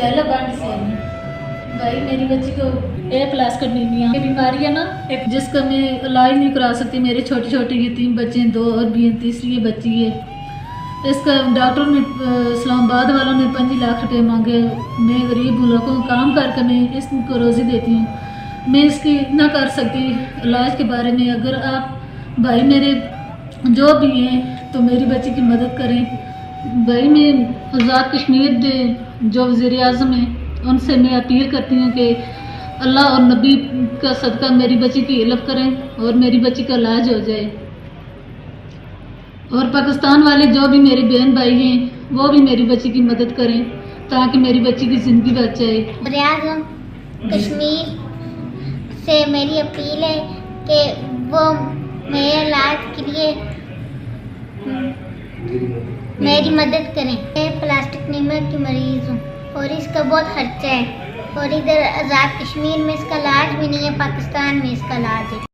जैलाबाद से आई हूँ। भाई मेरी बच्ची को A+ नीमिया की बीमारी है ना, जिसका मैं इलाज नहीं करा सकती। मेरे छोटे छोटे ये 3 बच्चे हैं, 2 और भी हैं, तीसरी ये बच्ची है। इसका डॉक्टर ने इस्लामाबाद वालों ने 5 लाख रुपए मांगे। मैं गरीब लोगों को काम करके मैं इसको रोज़ी देती हूँ, मैं इसकी ना कर सकती इलाज के बारे में। अगर आप भाई मेरे जो भी हैं तो मेरी बच्ची की मदद करें। भाई मैं आज़ाद कश्मीर के जो वज़ीर आज़म हैं उनसे मैं अपील करती हूँ कि अल्लाह और नबी का सदका मेरी बच्ची की हेल्प करें और मेरी बच्ची का इलाज हो जाए। और पाकिस्तान वाले जो भी मेरे बहन भाई हैं वो भी मेरी बच्ची की मदद करें ताकि मेरी बच्ची की ज़िंदगी बच जाए। वज़ीर आज़म कश्मीर से मेरी अपील है कि वो मेरे इलाज के लिए मेरी मदद करें। मैं प्लास्टिक नीमिया की मरीज़ हूँ और इसका बहुत खर्चा है और इधर आज़ाद कश्मीर में इसका इलाज भी नहीं है, पाकिस्तान में इसका इलाज है।